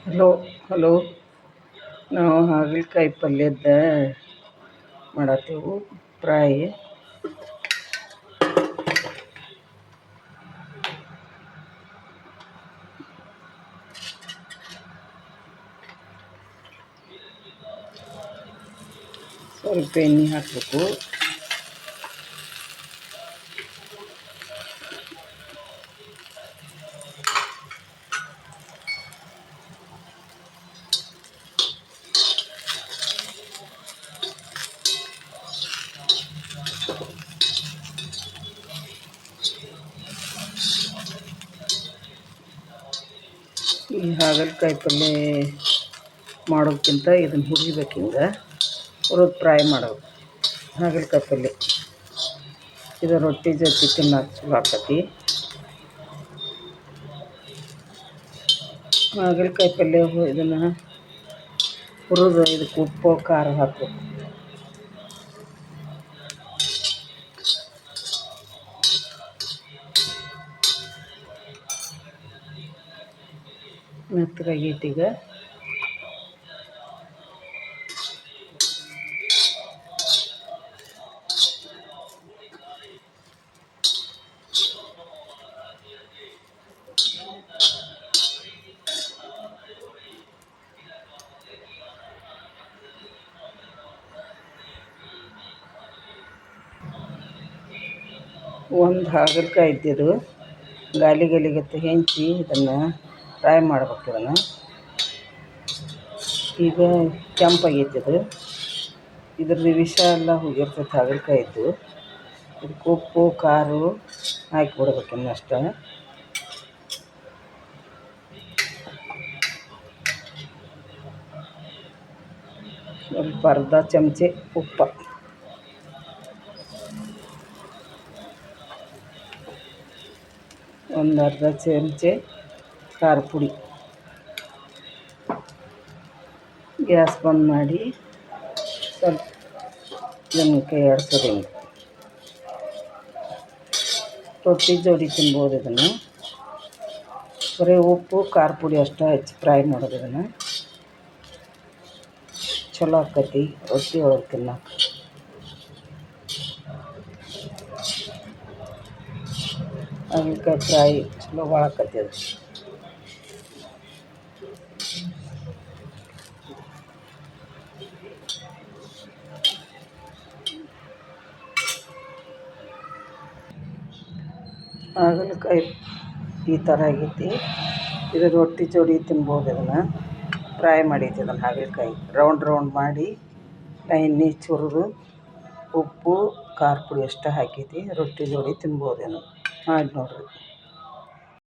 Hello hello ನಾವು ಹಾಗಲಕಾಯಿ ಪಲ್ಯದ ಮಾಡತ್ತೀವಿ fry. ಸ್ವಲ್ಪ ಎಣ್ಣೆ ಹಾಕಬೇಕು. ಈ ಹಾಗಲಕಾಯಿ ಪಲ್ಯ ಮಾಡೋದಕ್ಕಿಂತ ಇದನ್ನು ಹುರಿಬೇಕು. ಹಿಂಗೆ ಹುರಿದು ಫ್ರೈ ಮಾಡೋದು ಹಾಗಲಕಾಯಿ ಪಲ್ಯ. ಇದು ರೊಟ್ಟಿ ಜೊತೆ ತಿನ್ನೋಕೆ ಚಲೋ ಆಕತಿ. ಹಾಗಲಕಾಯಿ ಪಲ್ಯ ಇದನ್ನು ಹುರಿದು ಇದಕ್ಕೆ ಉಪ್ಪು ಖಾರ ಹಾಕಬೇಕು. ಮೆತ್ತಗಾಗೈತಿ ಈಗ. ಒಂದು ಹಾಗಲಕಾಯಿ ಇದ್ದಿದ್ದು ಗಾಲಿಗತ್ತೆ ಹೆಂಚಿ ಇದನ್ನು ಫ್ರೈ ಮಾಡ್ಬೇಕು. ಇದನ್ನು ಈಗ ಕೆಂಪಾಗೈತಿ. ಇದ್ರದ್ದು ವಿಷ ಎಲ್ಲ ಹೋಗಿರ್ತೈತೆ ಹಾಗಲಕಾಯಿದ್ದು. ಇದಕ್ಕೆ ಉಪ್ಪು ಖಾರ ಹಾಕಿ ಬಿಡ್ಬೇಕು ಇನ್ನಷ್ಟು. ಸ್ವಲ್ಪ ಅರ್ಧ ಚಮಚೆ ಉಪ್ಪು, ಒಂದು ಅರ್ಧ ಚಮಚೆ ಖಾರ ಪುಡಿ. ಗ್ಯಾಸ್ ಬಂದ್ ಮಾಡಿ ಸ್ವಲ್ಪ ಇದನ್ನು ಕೈ ಆಡಿಸೋದು. ಹಿಂಗೆ ರೊಟ್ಟಿ ಜೋಡಿ ತಿನ್ಬೋದು. ಇದನ್ನು ಬರೀ ಉಪ್ಪು ಖಾರ ಪುಡಿ ಅಷ್ಟೇ ಹಚ್ಚಿ ಫ್ರೈ ಮಾಡೋದು. ಇದನ್ನು ಚಲೋ ಆಕತಿ ರೊಟ್ಟಿ ಒಳಗೆ ತಿನ್ನೋಕೆ. ಹಾಗಲಕಾಯಿ ಫ್ರೈ ಚಲೋ ಭಾಳ ಆಕತಿ ಅದು. ಹಾಗಲಕಾಯಿ ಈ ಥರ ಆಗೈತಿ. ಇದು ರೊಟ್ಟಿ ಜೋಡಿ ತಿನ್ಬೋದು. ಇದನ್ನು ಫ್ರೈ ಮಾಡೈತಿ. ಇದನ್ನು ಹಾಗಲಕಾಯಿ ರೌಂಡ್ ಮಾಡಿ ಎಣ್ಣೆ ಹುರಿದು ಉಪ್ಪು ಖಾರ ಪುಡಿ ಅಷ್ಟೇ ಹಾಕೈತಿ. ರೊಟ್ಟಿ ಜೋಡಿ ತಿನ್ಬೋದು. ಏನು ಮಾಡಿ ನೋಡಿರಿ.